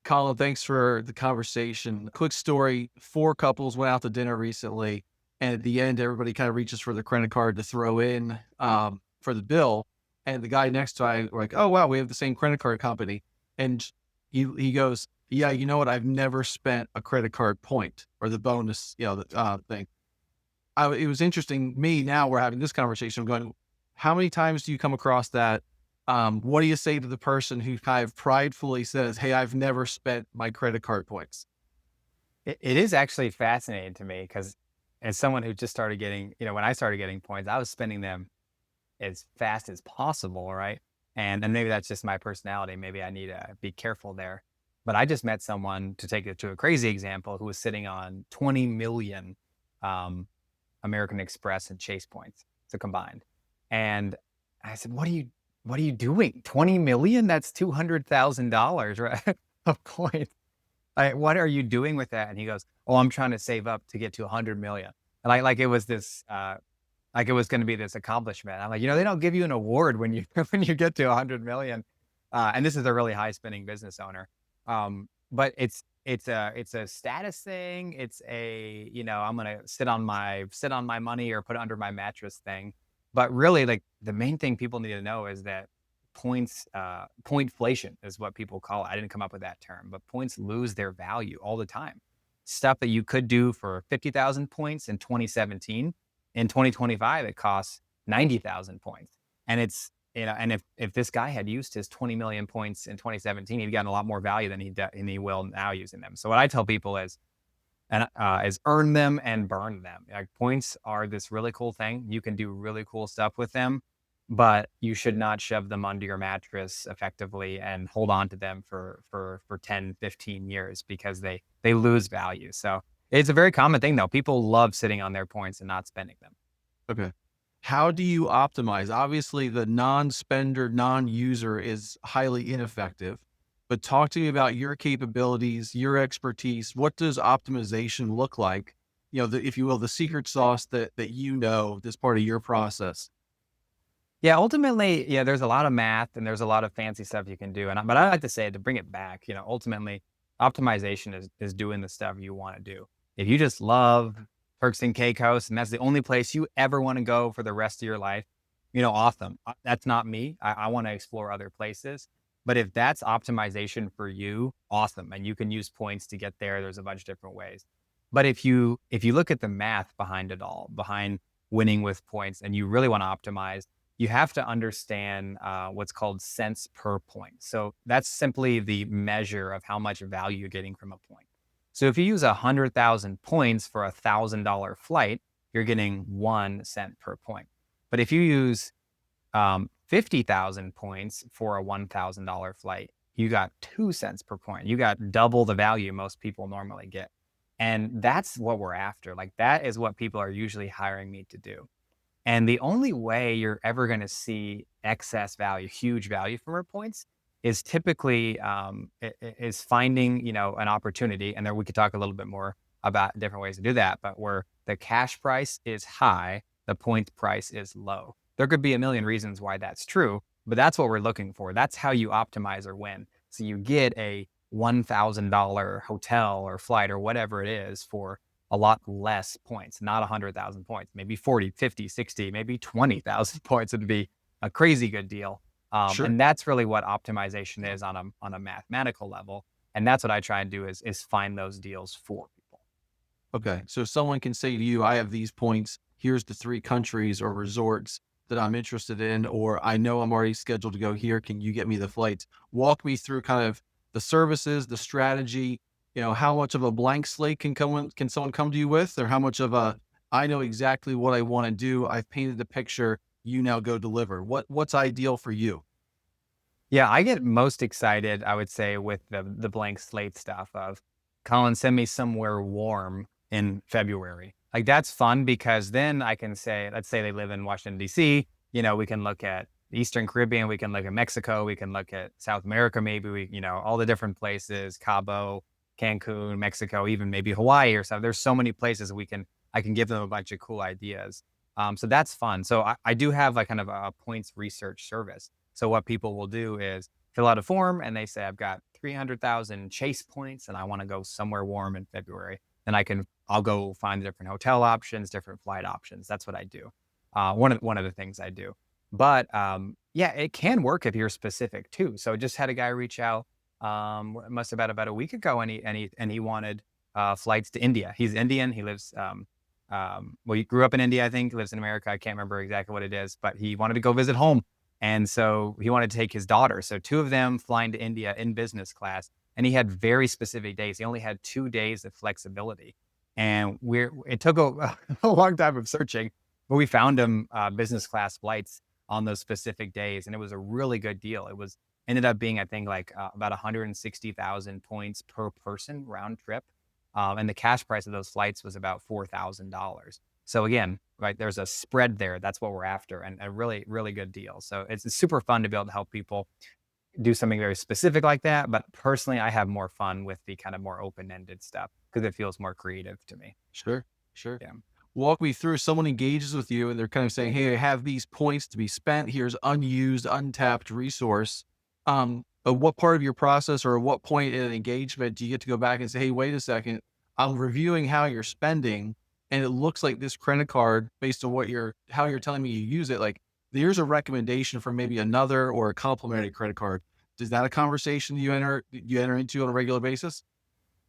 Colin, thanks for the conversation. Quick story, 4 couples went out to dinner recently, and at the end, everybody kind of reaches for their credit card to throw in, for the bill, and the guy next to I like, "Oh, wow, we have the same credit card company." And he goes, "Yeah, you know what? I've never spent a credit card point or the bonus, the, thing." It was interesting, me now we're having this conversation, I'm going, "How many times do you come across that?" What do you say to the person who kind of pridefully says, "Hey, I've never spent my credit card points"? It is actually fascinating to me because as someone who just started getting, when I started getting points, I was spending them as fast as possible, right? And maybe that's just my personality. Maybe I need to be careful there. But I just met someone, to take it to a crazy example, who was sitting on 20 million um, American Express and Chase points, so combined. And I said, what are you doing? 20 million? That's $200,000, right? Of points. What are you doing with that? And he goes, "Oh, I'm trying to save up to get to 100 million." And like it was this, like it was going to be this accomplishment. I'm like, they don't give you an award when you when you get to 100 million. And this is a really high spending business owner. But it's a status thing. It's a, I'm gonna sit on my money or put it under my mattress thing. But really, like, the main thing people need to know is that pointflation is what people call it. I didn't come up with that term, but points lose their value all the time. Stuff that you could do for 50,000 points in 2017, in 2025, it costs 90,000 points. And and if this guy had used his 20 million points in 2017, he'd gotten a lot more value than he will now using them. So what I tell people is earn them and burn them. Like, points are this really cool thing. You can do really cool stuff with them, but you should not shove them under your mattress effectively and hold on to them for 10, 15 years because they lose value. So it's a very common thing though. People love sitting on their points and not spending them. Okay. How do you optimize? Obviously, the non-spender, non-user is highly ineffective, but talk to me about your capabilities, your expertise. What does optimization look like? If you will, the secret sauce that that's part of your process. Yeah, ultimately, yeah, there's a lot of math and there's a lot of fancy stuff you can do. But I like to say, to bring it back, ultimately, optimization is doing the stuff you want to do. If you just love Turks and Caicos and that's the only place you ever want to go for the rest of your life, awesome. That's not me. I want to explore other places. But if that's optimization for you, awesome. And you can use points to get there. There's a bunch of different ways. But if you look at the math behind it all, behind winning with points, and you really want to optimize, you have to understand what's called cents per point. So that's simply the measure of how much value you're getting from a point. So if you use 100,000 points for $1,000 flight, you're getting 1 cent per point. But if you use 50,000 points for a $1,000 flight, you got 2 cents per point. You got double the value most people normally get. And that's what we're after. Like, that is what people are usually hiring me to do. And the only way you're ever going to see excess value, huge value from our points, is typically is finding, an opportunity. And there we could talk a little bit more about different ways to do that. But where the cash price is high, the point price is low. There could be a million reasons why that's true, but that's what we're looking for. That's how you optimize or win. So you get a $1,000 hotel or flight or whatever it is for a lot less points, not 100,000 points, maybe 40, 50, 60, maybe 20,000 points would be a crazy good deal. Sure. And that's really what optimization is on a mathematical level. And that's what I try and do is find those deals for people. Okay. So someone can say to you, I have these points. Here's the 3 countries or resorts that I'm interested in, or I know I'm already scheduled to go here. Can you get me the flights? Walk me through kind of the services, the strategy, how much of a blank slate can someone come to you with, or how much of a, I know exactly what I want to do. I've painted the picture. You now go deliver. What's ideal for you? Yeah, I get most excited, I would say, with the blank slate stuff of, Colin, send me somewhere warm in February. Like, that's fun because then I can say, let's say they live in Washington, DC, we can look at the Eastern Caribbean, we can look at Mexico, we can look at South America, maybe all the different places, Cabo, Cancun, Mexico, even maybe Hawaii or something. There's so many places I can give them a bunch of cool ideas. So that's fun. So I do have like kind of a points research service. So what people will do is fill out a form and they say, I've got 300,000 Chase points and I want to go somewhere warm in February, then I'll go find the different hotel options, different flight options. That's what I do. One of the things I do. But yeah, it can work if you're specific too. So just had a guy reach out, it must have been about a week ago, and he wanted flights to India. He's Indian. He lives well, he grew up in India, I think, lives in America. I can't remember exactly what it is, but he wanted to go visit home. And so he wanted to take his daughter. So two of them flying to India in business class. And he had very specific days. He only had 2 days of flexibility. And it took a long time of searching, but we found him business class flights on those specific days. And it was a really good deal. Ended up being, I think, like about 160,000 points per person round trip. And the cash price of those flights was about $4,000. So again, right, there's a spread there. That's what we're after, and a really, really good deal. So it's super fun to be able to help people do something very specific like that. But personally, I have more fun with the kind of more open-ended stuff because it feels more creative to me. Sure, sure. Yeah. Walk me through, someone engages with you and they're kind of saying, "Hey, I have these points to be spent. Here's unused, untapped resource." But what part of your process or at what point in an engagement do you get to go back and say, "Hey, wait a second, I'm reviewing how you're spending, and it looks like this credit card, based on how you're telling me you use it, like here's a recommendation for maybe another or a complementary credit card." Is that a conversation you enter into on a regular basis?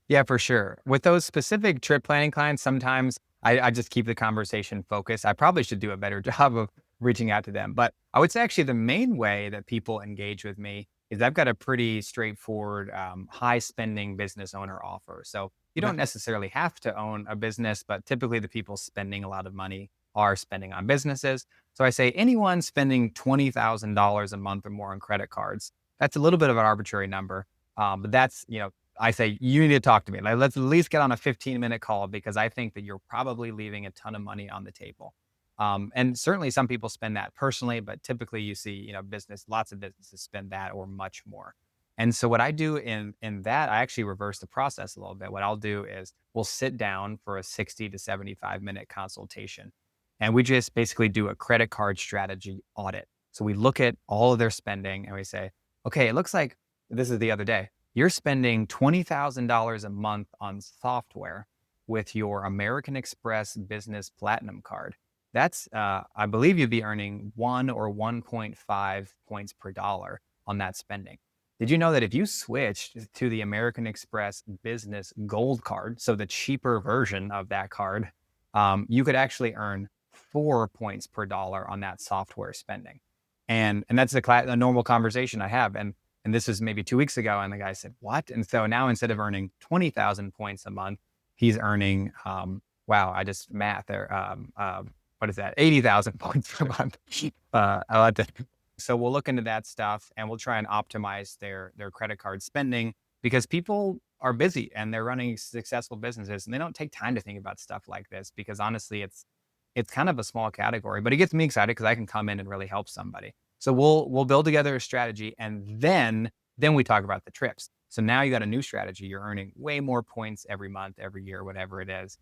Yeah, for sure. With those specific trip planning clients, sometimes I just keep the conversation focused. I probably should do a better job of reaching out to them. But I would say actually the main way that people engage with me is I've got a pretty straightforward, high spending business owner offer. So you Okay. don't necessarily have to own a business, but typically the people spending a lot of money are spending on businesses. So I say anyone spending $20,000 a month or more on credit cards, that's a little bit of an arbitrary number. But I say, you need to talk to me. Like, let's at least get on a 15-minute call because I think that you're probably leaving a ton of money on the table. And certainly some people spend that personally, but typically you see, lots of businesses spend that or much more. And so what I do in that, I actually reverse the process a little bit. What I'll do is we'll sit down for a 60 to 75-minute consultation. And we just basically do a credit card strategy audit. So we look at all of their spending and we say, okay, it looks like this is the other day. You're spending $20,000 a month on software with your American Express Business Platinum card. That's, I believe you'd be earning 1 or 1.5 points per dollar on that spending. Did you know that if you switched to the American Express Business Gold card, so the cheaper version of that card, you could actually earn 4 points per dollar on that software spending? And that's a normal conversation I have. And this was maybe 2 weeks ago, and the guy said, "What?" And so now instead of earning 20,000 points a month, he's earning, wow, I just math there. What is that? 80,000 points per month. I like to. So we'll look into that stuff, and we'll try and optimize their credit card spending because people are busy and they're running successful businesses, and they don't take time to think about stuff like this because honestly, it's kind of a small category, but it gets me excited because I can come in and really help somebody. So we'll build together a strategy, and then we talk about the trips. So now you got a new strategy. You're earning way more points every month, every year, whatever it is.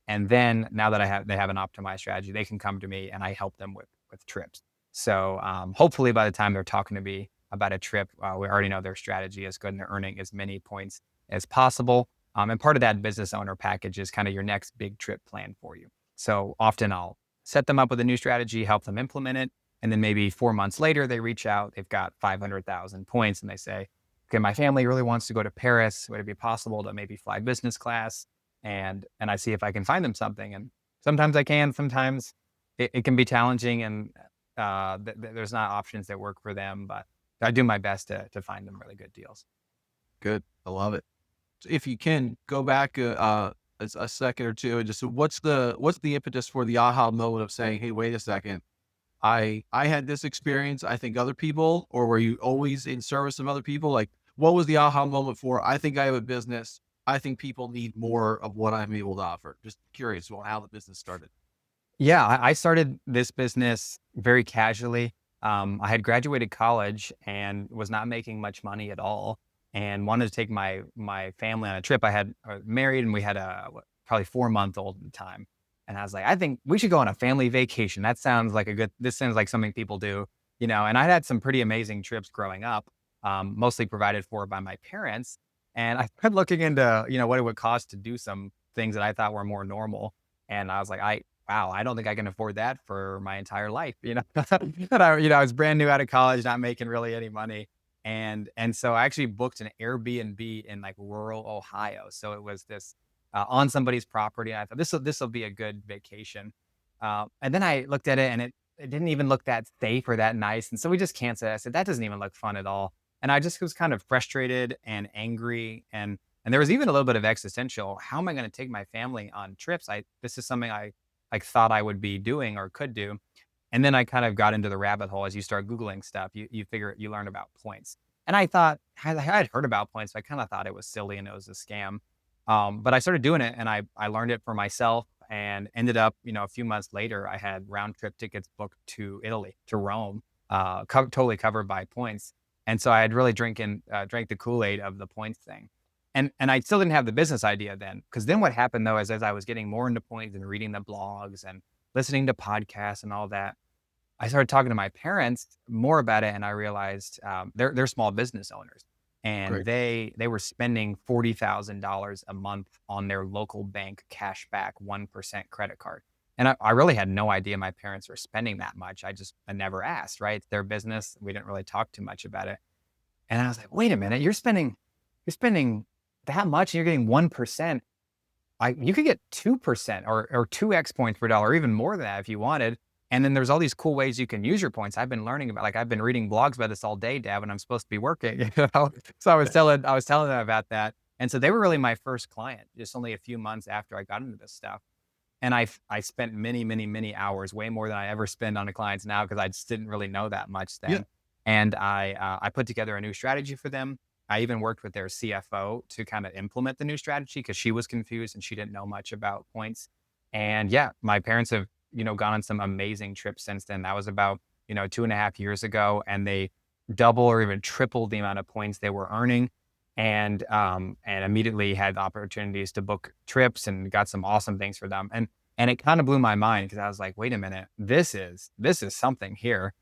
And then now that they have an optimized strategy, they can come to me and I help them with trips. So hopefully by the time they're talking to me about a trip, we already know their strategy is good and they're earning as many points as possible. And part of that business owner package is kind of your next big trip plan for you. So often I'll set them up with a new strategy, help them implement it. And then maybe 4 months later, they reach out, they've got 500,000 points and they say, okay, my family really wants to go to Paris. Would it be possible to maybe fly business class? And I see if I can find them something. And sometimes I can, sometimes it can be challenging and there's not options that work for them, but I do my best to find them really good deals. Good. I love it. If you can go back a second or two and just what's the impetus for the aha moment of saying, "Hey, wait a second. I had this experience. I think other people," or were you always in service of other people? Like, what was the aha moment for, "I think I have a business. I think people need more of what I'm able to offer." Just curious about how the business started. Yeah, I started this business very casually. I had graduated college and was not making much money at all, and wanted to take my family on a trip. I was married, and we had probably 4 month old at the time. And I was like, I think we should go on a family vacation. This sounds like something people do, And I'd had some pretty amazing trips growing up. mostly provided for by my parents. And I started looking into, what it would cost to do some things that I thought were more normal. And I was like, wow, I don't think I can afford that for my entire life. And I was brand new out of college, not making really any money. And so I actually booked an Airbnb in like rural Ohio. So it was this on somebody's property. And I thought this will be a good vacation. And then I looked at it and it didn't even look that safe or that nice. And so we just canceled it. I said, that doesn't even look fun at all. And I just was kind of frustrated and angry. And there was even a little bit of existential. How am I going to take my family on trips? This is something I like thought I would be doing or could do. And then I kind of got into the rabbit hole as you start Googling stuff. You learn about points. And I thought I had heard about points, but I kind of thought it was silly and it was a scam. But I started doing it and I learned it for myself and ended up, a few months later, I had round trip tickets booked to Italy, to Rome, totally covered by points. And so I had really drank the Kool-Aid of the points thing. And I still didn't have the business idea then. Cause then what happened though is as I was getting more into points and reading the blogs and listening to podcasts and all that, I started talking to my parents more about it, and I realized they're small business owners, and Great. they were spending $40,000 a month on their local bank cashback 1% credit card, and I really had no idea my parents were spending that much. I never asked. Right, it's their business. We didn't really talk too much about it, and I was like, wait a minute, you're spending that much, and you're getting 1%. You could get 2% or 2x points per dollar, even more than that if you wanted. And then there's all these cool ways you can use your points. I've been learning about, like, I've been reading blogs about this all day, Dad, when I'm supposed to be working. So I was telling them about that. And so they were really my first client, just only a few months after I got into this stuff. And I spent many, many, many hours, way more than I ever spend on the clients now, because I just didn't really know that much Yeah. then. And I put together a new strategy for them. I even worked with their CFO to kind of implement the new strategy because she was confused and she didn't know much about points. And yeah, my parents have, gone on some amazing trips since then. That was about, 2.5 years ago, and they double or even triple the amount of points they were earning. And immediately had opportunities to book trips and got some awesome things for them. And it kind of blew my mind because I was like, wait a minute, this is something here.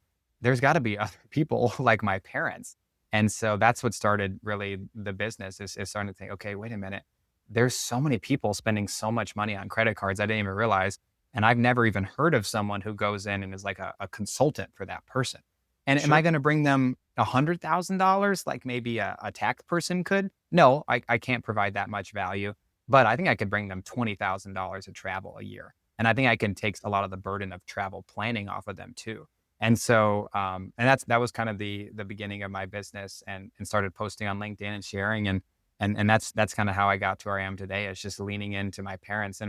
There's got to be other people like my parents. And so that's what started really the business is starting to think, okay, wait a minute. There's so many people spending so much money on credit cards I didn't even realize. And I've never even heard of someone who goes in and is like a consultant for that person. And am I Sure. going to bring them $100,000 like maybe a tax person could? No, I can't provide that much value, but I think I could bring them $20,000 of travel a year. And I think I can take a lot of the burden of travel planning off of them too. And so, and that was kind of the beginning of my business, and started posting on LinkedIn and sharing, and that's kind of how I got to where I am today. It's just leaning into my parents,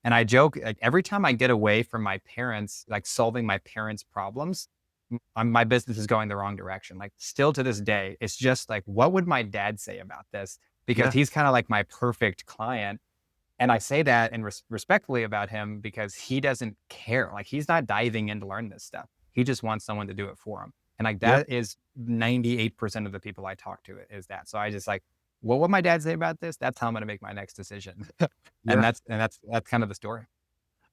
and I joke, like, every time I get away from my parents, like solving my parents' problems, my business is going the wrong direction. Like, still to this day, it's just like, what would my dad say about this? Because Yeah. he's kind of like my perfect client. And I say that and respectfully about him because he doesn't care. Like, he's not diving in to learn this stuff. He just wants someone to do it for him. And like, Yeah. that is 98% of the people I talk to is that. So I just like, well, what my dad say about this? That's how I'm going to make my next decision. and Yeah. that's kind of the story.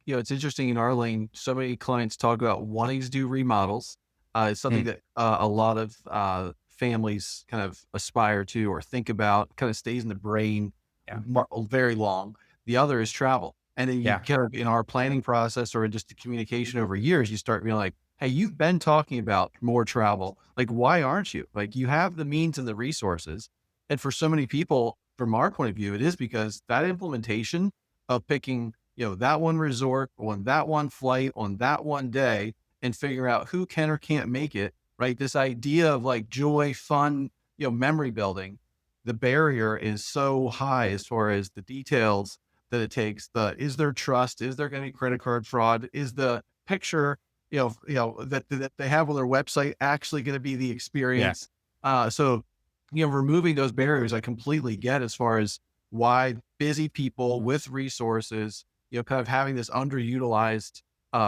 It's interesting in our lane, so many clients talk about wanting to do remodels. It's something Mm, that a lot of families kind of aspire to or think about, kind of stays in the brain yeah. very long. The other is travel. And then you Yeah. kind of, in our planning process or in just the communication over years, you start being like, hey, you've been talking about more travel. Like, why aren't you? Like, you have the means and the resources. And for so many people, from our point of view, it is because that implementation of picking, that one resort on that one flight on that one day and figure out who can or can't make it, right? This idea of like joy, fun, memory building, the barrier is so high as far as the details that it takes. Is there trust? Is there going to be credit card fraud? Is the picture, that they have on their website actually going to be the Yeah. experience? So, removing those barriers, I completely get as far as why busy people with resources, kind of having this underutilized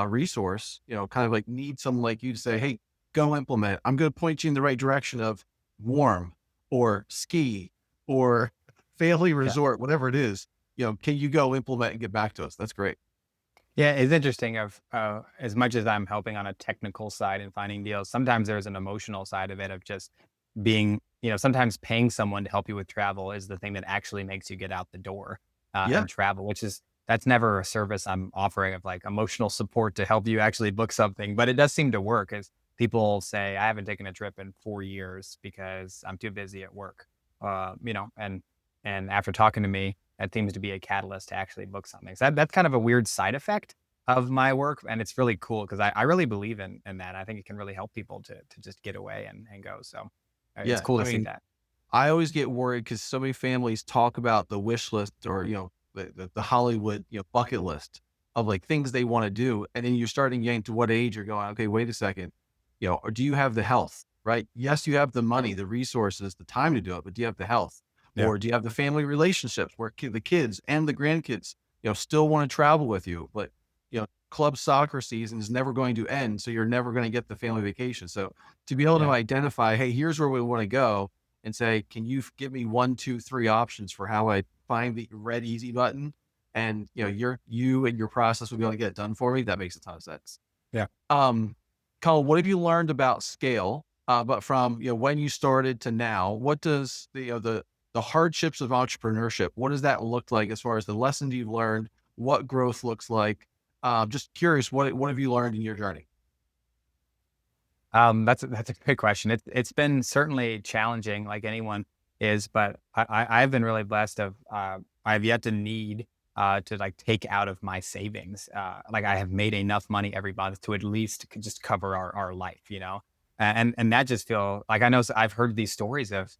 resource, kind of like need someone like you to say, hey, go implement. I'm going to point you in the right direction of warm or ski or family Yeah. resort, whatever it is. Can you go implement and get back to us? That's great. Yeah, it's interesting of as much as I'm helping on a technical side and finding deals, sometimes there's an emotional side of it of just being, sometimes paying someone to help you with travel is the thing that actually makes you get out the door, Yeah. and travel, that's never a service I'm offering of like emotional support to help you actually book something, but it does seem to work as people say, I haven't taken a trip in 4 years because I'm too busy at work. And after talking to me, that seems to be a catalyst to actually book something. So that's kind of a weird side effect of my work. And it's really cool because I really believe in that. I think it can really help people to just get away and go. So it's Yeah. cool I to see mean, that. I always get worried because so many families talk about the wish list or, the Hollywood, bucket list of like things they want to do. And then you're starting getting to what age you're going, okay, wait a second, or do you have the health, right? Yes, you have the money, the resources, the time to do it, but do you have the health? Yeah. Or do you have the family relationships where the kids and the grandkids, still want to travel with you, but, club soccer season is never going to end. So you're never going to get the family vacation. So to be able to Yeah. identify, hey, here's where we want to go and say, can you give me one, two, three options for how I find the red easy button? And you and your process will be able to get it done for me. That makes a ton of sense. Yeah. Um, Colin, what have you learned about scale? But from when you started to now, what does the hardships of entrepreneurship? What does that look like as far as the lessons you've learned? What growth looks like? Just curious, what have you learned in your journey? That's a good question. It's been certainly challenging, like anyone is, but I've been really blessed. I've yet to need to like take out of my savings. Like I have made enough money every month to at least just cover our life, and that just feel like I know I've heard these stories of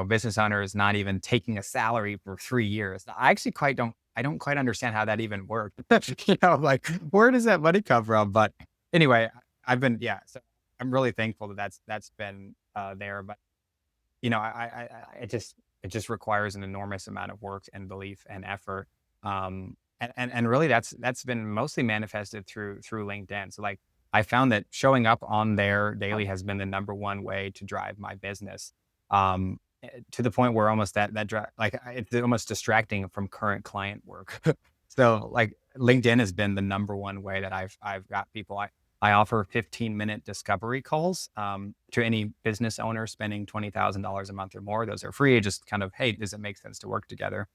business owners not even taking a salary for 3 years. I don't quite understand how that even worked. Like where does that money come from? But anyway, I've been yeah. So I'm really thankful that that's been, there, but, it just requires an enormous amount of work and belief and effort, and really that's been mostly manifested through LinkedIn. So, like, I found that showing up on there daily has been the number one way to drive my business, to the point where almost it's almost distracting from current client work. So, like, LinkedIn has been the number one way that I've got people. I offer 15-minute discovery calls, to any business owner spending $20,000 a month or more. Those are free. Just kind of, hey, does it make sense to work together?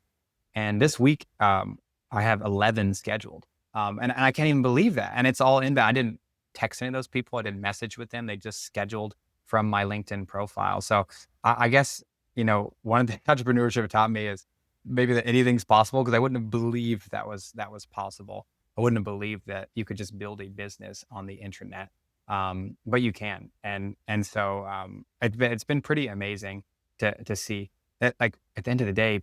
And this week, I have 11 scheduled. And I can't even believe that. And it's all inbound. I didn't text any of those people. I didn't message with them. They just scheduled from my LinkedIn profile. So I guess, one of the entrepreneurship taught me is maybe that anything's possible because I wouldn't have believed that was possible. I wouldn't have believed that you could just build a business on the internet. But you can. And so it's been pretty amazing to see that, like, at the end of the day,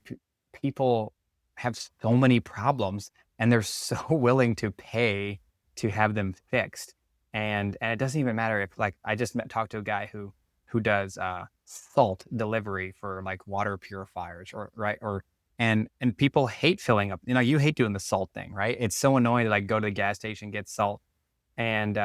people have so many problems and they're so willing to pay to have them fixed. And it doesn't even matter if, like, I just talked to a guy who does salt delivery for like water purifiers, or right, or and people hate filling up. You hate doing the salt thing, right? It's so annoying to like go to the gas station, get salt, and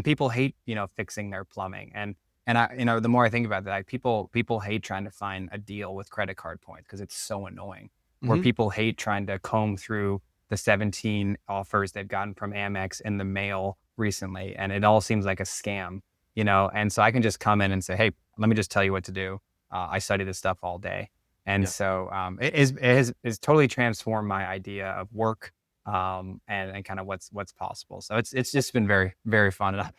people hate, fixing their plumbing. And I, the more I think about that, like, people hate trying to find a deal with credit card points because it's so annoying. Or Hmm. people hate trying to comb through the 17 offers they've gotten from Amex in the mail recently, and it all seems like a scam. And so I can just come in and say, hey, let me just tell you what to do. I study this stuff all day. And Yeah. so it has totally transformed my idea of work, and kind of what's possible. So it's just been very, very fun, and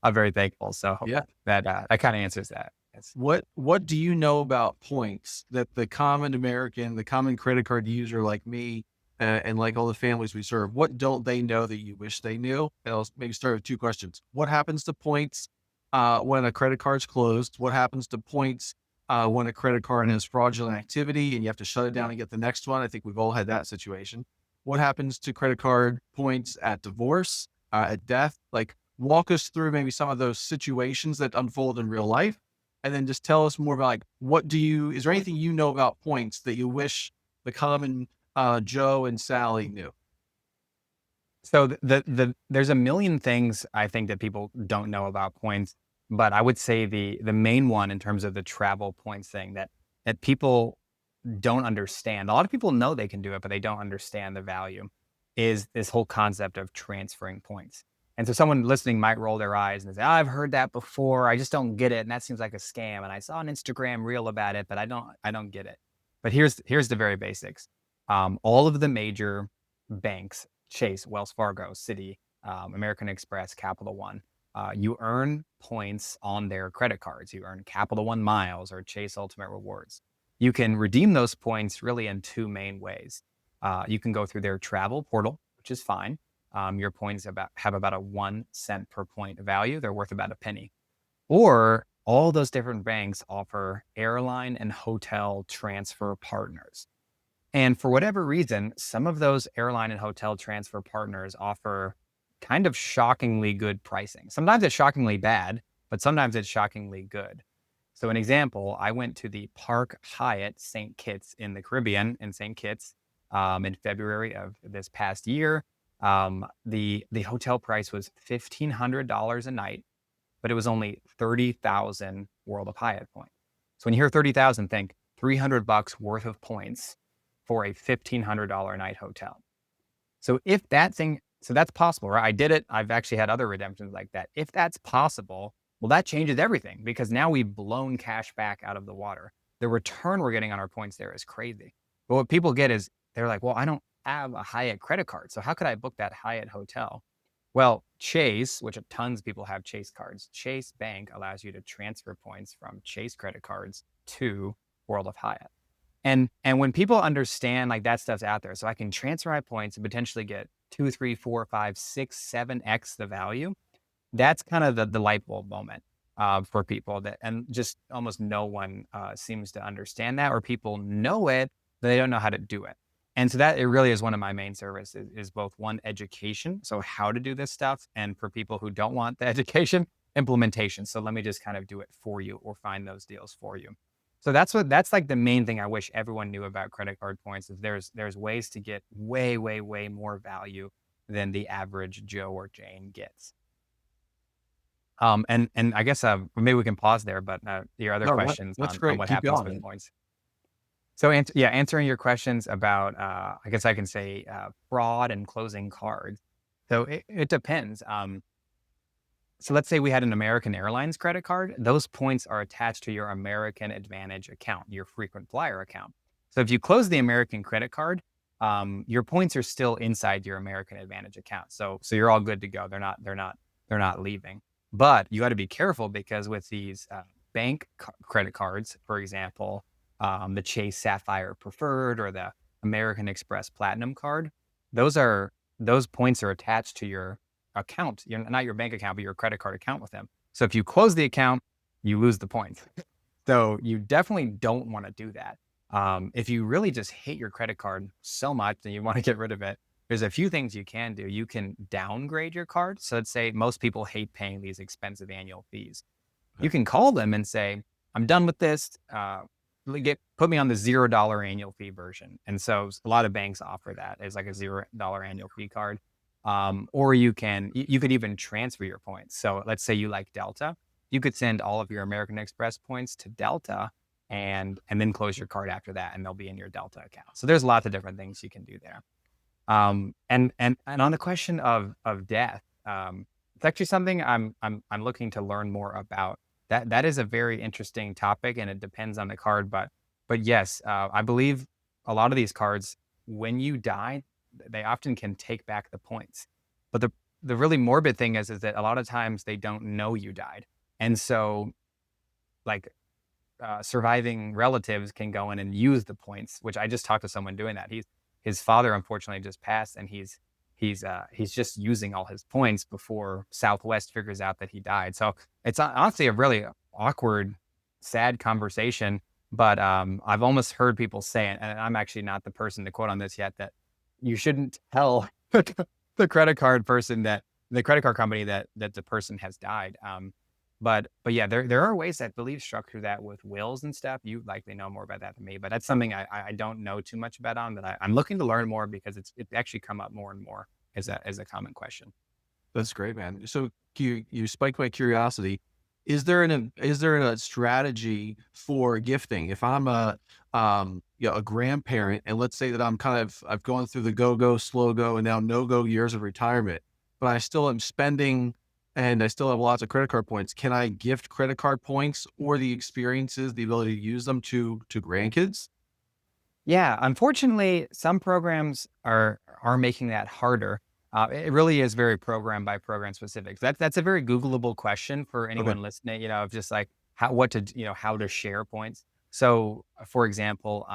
I'm very thankful. So Yeah. that kind of answers that. Yes. What do you know about points that the common American, the common credit card user like me, and like all the families we serve, what don't they know that you wish they knew? And I'll maybe start with two questions. What happens to points when a credit card's closed? What happens to points when a credit card has fraudulent activity and you have to shut it down and get the next one? I think we've all had that situation. What happens to credit card points at divorce, at death? Like, walk us through maybe some of those situations that unfold in real life, and then just tell us more about, like, is there anything you know about points that you wish the common Joe and Sally knew? So there's a million things I think that people don't know about points, but I would say the main one in terms of the travel points thing that people don't understand. A lot of people know they can do it, but they don't understand the value is this whole concept of transferring points. And so someone listening might roll their eyes and say, "Oh, I've heard that before. I just don't get it. And that seems like a scam. And I saw an Instagram reel about it, but I don't get it." But here's the very basics. All of the major banks, Chase, Wells Fargo, Citi, American Express, Capital One, you earn points on their credit cards. You earn Capital One miles or Chase Ultimate Rewards. You can redeem those points really in two main ways. You can go through their travel portal, which is fine. Your points have about a 1 cent per point value. They're worth about a penny. Or all those different banks offer airline and hotel transfer partners. And for whatever reason, some of those airline and hotel transfer partners offer kind of shockingly good pricing. Sometimes it's shockingly bad, but sometimes it's shockingly good. So, an example, I went to the Park Hyatt St. Kitts in the Caribbean in St. Kitts in February of this past year. The hotel price was $1,500 a night, but it was only 30,000 World of Hyatt points. So when you hear 30,000, think $300 worth of points for a $1,500 a night hotel. So so that's possible, right? I did it. I've actually had other redemptions like that. If that's possible, well, that changes everything because now we've blown cash back out of the water. The return we're getting on our points there is crazy. But what people get is they're like, well, I don't have a Hyatt credit card. So how could I book that Hyatt hotel? Well, Chase, which tons of people have Chase cards, Chase Bank allows you to transfer points from Chase credit cards to World of Hyatt. And when people understand like that stuff's out there, so I can transfer my points and potentially get 2, 3, 4, 5, 6, 7x the value. That's kind of the light bulb moment for people and just almost no one seems to understand that, or people know it, but they don't know how to do it. And so that it really is one of my main services is both one, education, so how to do this stuff, and for people who don't want the education, implementation. So let me just kind of do it for you or find those deals for you. So that's like the main thing I wish everyone knew about credit card points is there's ways to get way, way, way more value than the average Joe or Jane gets. And I guess maybe we can pause there, but your other No, questions that's on great. what Keep happens with going. points. So answering your questions about I guess I can say fraud and closing cards. So it depends. So let's say we had an American Airlines credit card. Those points are attached to your American Advantage account, your frequent flyer account. So if you close the American credit card, your points are still inside your American Advantage account. So you're all good to go. They're not leaving. But you got to be careful because with these bank credit cards, for example, the Chase Sapphire Preferred or the American Express Platinum card, those points are attached to your account, not your bank account, but your credit card account with them. So if you close the account, you lose the points. So you definitely don't want to do that. If you really just hate your credit card so much and you want to get rid of it, there's a few things you can do. You can downgrade your card. So let's say most people hate paying these expensive annual fees. You Okay. can call them and say, I'm done with this. Put me on the $0 annual fee version. And so a lot of banks offer that as like a $0 annual fee card. Or you could even transfer your points. So let's say you like Delta, you could send all of your American Express points to Delta and then close your card after that, and they'll be in your Delta account. So there's lots of different things you can do there. And on the question of death, it's actually something I'm looking to learn more about. That is a very interesting topic, and it depends on the card. But yes, I believe a lot of these cards, when you die, they often can take back the points. But the really morbid thing is that a lot of times they don't know you died, and so like surviving relatives can go in and use the points. Which I just talked to someone doing that. His father unfortunately just passed, and he's just using all his points before Southwest figures out that he died. So it's honestly a really awkward, sad conversation. But I've almost heard people say, and I'm actually not the person to quote on this yet, that you shouldn't tell the credit card company that the person has died. But yeah, there are ways that believe structure that with wills and stuff. You likely know more about that than me, but that's something I don't know too much about on that I'm looking to learn more because it's actually come up more and more as a common question. That's great, man. So you spiked my curiosity. Is there a strategy for gifting? If I'm a grandparent, and let's say that I've gone through the go slow go and now no go years of retirement. but I still am spending and I still have lots of credit card points. Can I gift credit card points or the experiences, the ability to use them to grandkids? Yeah, unfortunately, some programs are making that harder. It really is very program by program specific. That's a very Googleable question for Okay. anyone listening. Of just like how to share points. So, for example,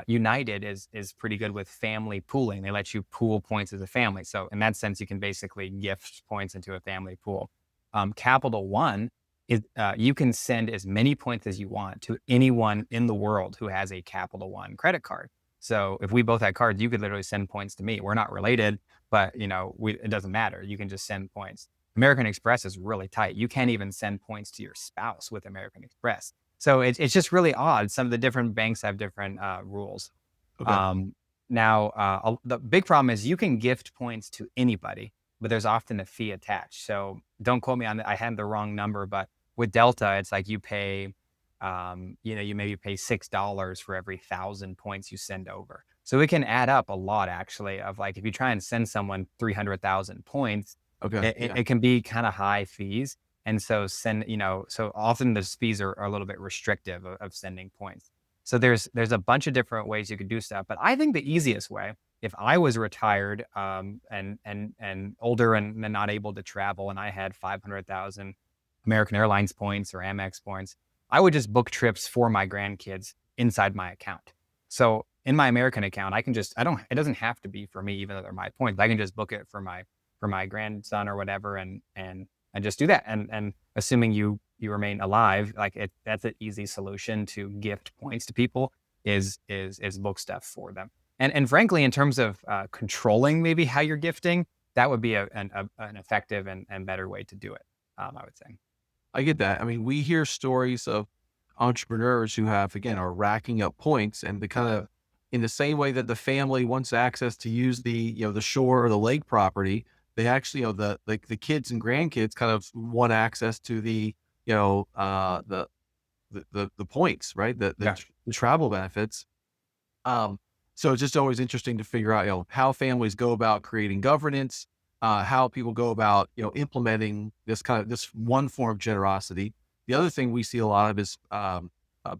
United is pretty good with family pooling. They let you pool points as a family. So in that sense, you can basically gift points into a family pool. Capital One is you can send as many points as you want to anyone in the world who has a Capital One credit card. So if we both had cards, you could literally send points to me. We're not related, but it doesn't matter. You can just send points. American Express is really tight. You can't even send points to your spouse with American Express. So it's just really odd. Some of the different banks have different rules. Okay. Um, Now, the big problem is you can gift points to anybody, but there's often a fee attached. So don't quote me on that. I had the wrong number, but with Delta, it's like you pay, you maybe pay $6 for every 1,000 points you send over. So it can add up a lot, actually. Of like if you try and send someone 300,000 points, Okay. Yeah. it can be kind of high fees. And so so often those fees are a little bit restrictive of sending points. So there's a bunch of different ways you could do stuff. But I think the easiest way, if I was retired and older and not able to travel, and I had 500,000 American Airlines points or Amex points, I would just book trips for my grandkids inside my account. So in my American account, I don't, it doesn't have to be for me, even though they're my points. I can just book it for my grandson or whatever, and just do that. And assuming you remain alive, like that's an easy solution to gift points to people is book stuff for them. And frankly, in terms of controlling maybe how you're gifting, that would be an effective and better way to do it. I would say. I get that. I mean, we hear stories of entrepreneurs who have, again, are racking up points and the kind of in the same way that the family wants access to use the shore or the lake property, they actually, the kids and grandkids kind of want access to you know, uh, the, the points, right? Yeah. The travel benefits. Um, so it's just always interesting to figure out, how families go about creating governance, how people go about, implementing this one form of generosity. The other thing we see a lot of is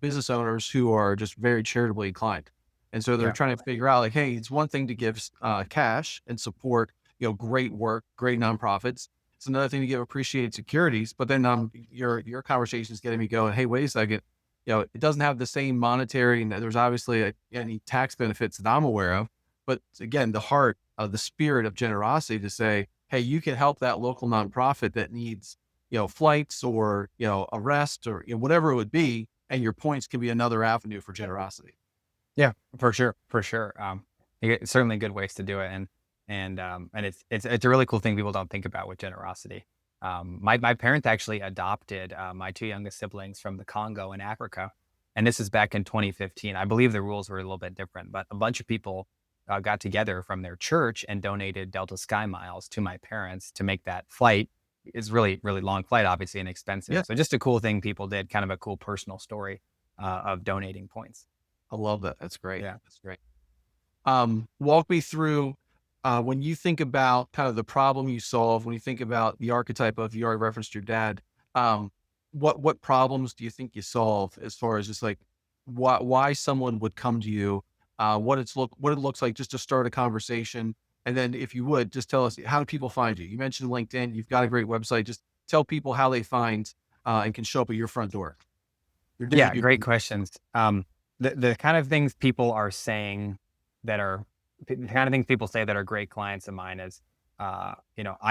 business owners who are just very charitably inclined, and so they're Yeah. trying to figure out like, hey, it's one thing to give cash and support, great work, great nonprofits. It's another thing to give appreciated securities, but then your conversation is getting me going. Hey, wait a second, it doesn't have the same monetary, and there's obviously any tax benefits that I'm aware of. But again, the heart of the spirit of generosity to say, hey, you can help that local nonprofit that needs, flights or, a rest or whatever it would be. And your points can be another avenue for generosity. Yeah, for sure, for sure. Certainly good ways to do it, and it's a really cool thing people don't think about with generosity. My parents actually adopted my two youngest siblings from the Congo in Africa, and this is back in 2015. I believe the rules were a little bit different, but a bunch of people got together from their church and donated Delta Sky Miles to my parents to make that flight. It's really long flight, obviously, and expensive. Yeah, So just a cool thing people did, kind of a cool personal story of donating points. I love that. That's great. Yeah. That's great. Walk me through when you think about kind of the problem you solve, when you think about the archetype of you already referenced your dad. Um, what problems do you think you solve as far as just like why someone would come to you, what it looks like just to start a conversation, and then if you would just tell us how do people find you? You mentioned LinkedIn, you've got a great website. Just tell people how they find and can show up at your front door. Your Yeah, debut. great questions. The kind of things people are saying that are the kind of things people say that are great clients of mine is, I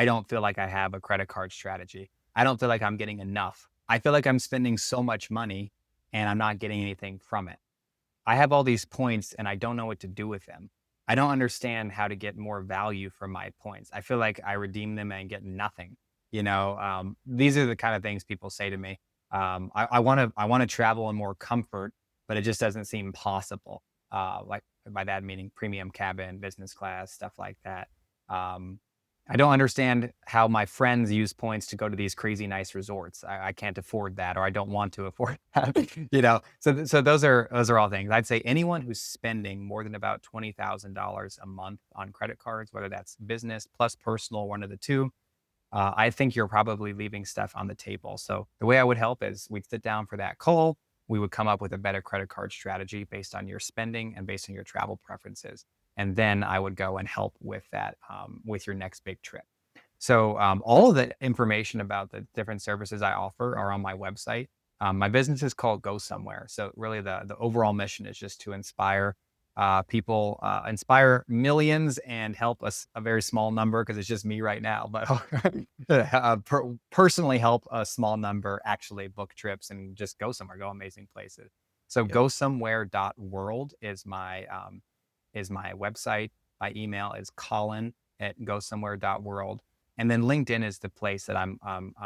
don't feel like I have a credit card strategy. I don't feel like I'm getting enough. I feel like I'm spending so much money and I'm not getting anything from it. I have all these points and I don't know what to do with them. I don't understand how to get more value from my points. I feel like I redeem them and get nothing. These are the kind of things people say to me. I want to travel in more comfort, but it just doesn't seem possible. Like by that meaning premium cabin, business class, stuff like that. Um, I don't understand how my friends use points to go to these crazy nice resorts. I can't afford that, or I don't want to afford that. So those are all things. I'd say anyone who's spending more than about $20,000 a month on credit cards, whether that's business plus personal, one of the two, I think you're probably leaving stuff on the table. So the way I would help is we'd sit down for that call. We would come up with a better credit card strategy based on your spending and based on your travel preferences. And then I would go and help with that, with your next big trip. So all of the information about the different services I offer are on my website. My business is called Go Somewhere. So really the overall mission is just to inspire people, inspire millions and help us a very small number because it's just me right now, but personally help a small number actually book trips and just go somewhere, go amazing places. So Yeah. gosomewhere.world is my website. My email is colin@gosomewhere.world. And then LinkedIn is the place that I'm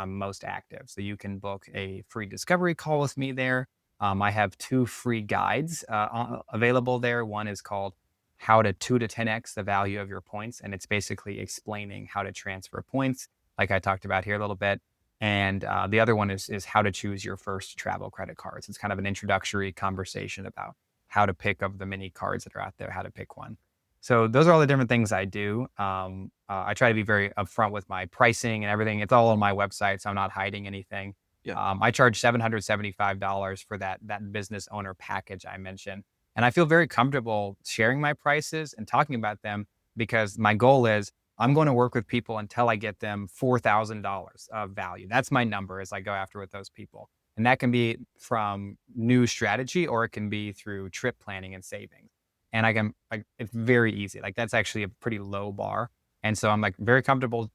most active. So you can book a free discovery call with me there. I have two free guides available there. One is called How to 2 to 10x the value of your points. And it's basically explaining how to transfer points, like I talked about here a little bit. And the other one is how to choose your first travel credit cards. It's kind of an introductory conversation about how to pick of the many cards that are out there, how to pick one. So those are all the different things I do. I try to be very upfront with my pricing and everything. It's all on my website, so I'm not hiding anything. Yeah. I charge $775 for that business owner package I mentioned, and I feel very comfortable sharing my prices and talking about them because my goal is I'm going to work with people until I get them $4,000 of value. That's my number as I go after with those people, and that can be from new strategy or it can be through trip planning and savings. And I can like it's very easy. Like that's actually a pretty low bar. And so I'm like very comfortable,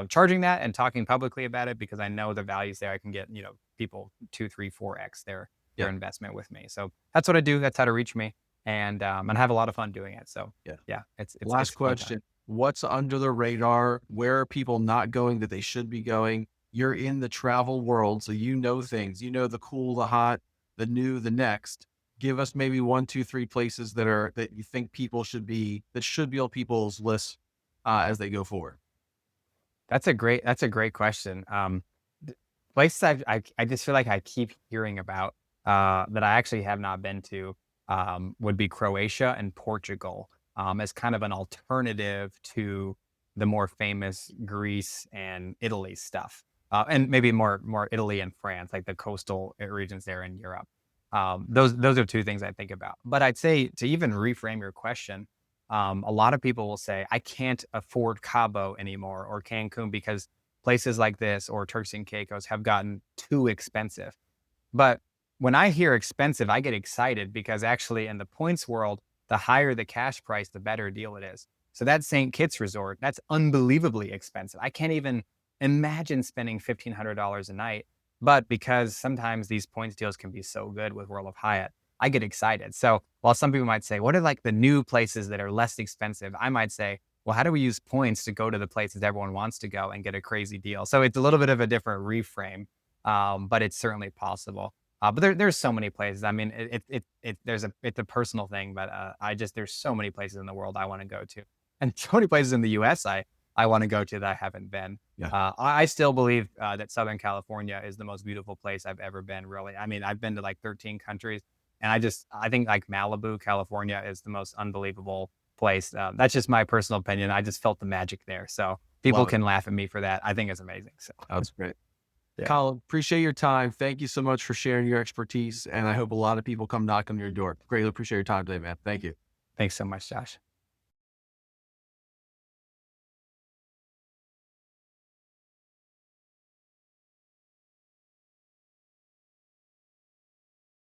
charging that and talking publicly about it because I know the values there. I can get, people 2, 3, 4x their Yeah. investment with me. So that's what I do. That's how to reach me. And I have a lot of fun doing it. So Yeah. yeah, it's Last a fun time. question. What's under the radar? Where are people not going that they should be going? You're in the travel world, so you know things. You know the cool, the hot, the new, the next. Give us maybe one, two, three places that you think people should be on people's lists as they go forward. That's a great question. Th- Places I just feel like I keep hearing about that I actually have not been to would be Croatia and Portugal as kind of an alternative to the more famous Greece and Italy stuff, and maybe more Italy and France, like the coastal regions there in Europe. Those are two things I think about. But I'd say to even reframe your question, a lot of people will say, I can't afford Cabo anymore or Cancun because places like this or Turks and Caicos have gotten too expensive. But when I hear expensive, I get excited because actually in the points world, the higher the cash price, the better deal it is. So that St. Kitts resort, that's unbelievably expensive. I can't even imagine spending $1,500 a night. But because sometimes these points deals can be so good with World of Hyatt, I get excited. So while some people might say, what are like the new places that are less expensive? I might say, well, how do we use points to go to the places everyone wants to go and get a crazy deal? So it's a little bit of a different reframe, but it's certainly possible. But there's so many places. I mean, it's a personal thing, but there's so many places in the world I want to go to, and so many places in the U.S. I want to go to that I haven't been. Yeah. I still believe that Southern California is the most beautiful place I've ever been. Really, I mean, I've been to like 13 countries, and I think like Malibu, California, is the most unbelievable place. That's just my personal opinion. I just felt the magic there. So people Love it. can laugh at me for that. I think it's amazing. So That's great. yeah, Colin, appreciate your time. Thank you so much for sharing your expertise. And I hope a lot of people come knock on your door. Greatly appreciate your time today, man. Thank you. thanks so much, Josh.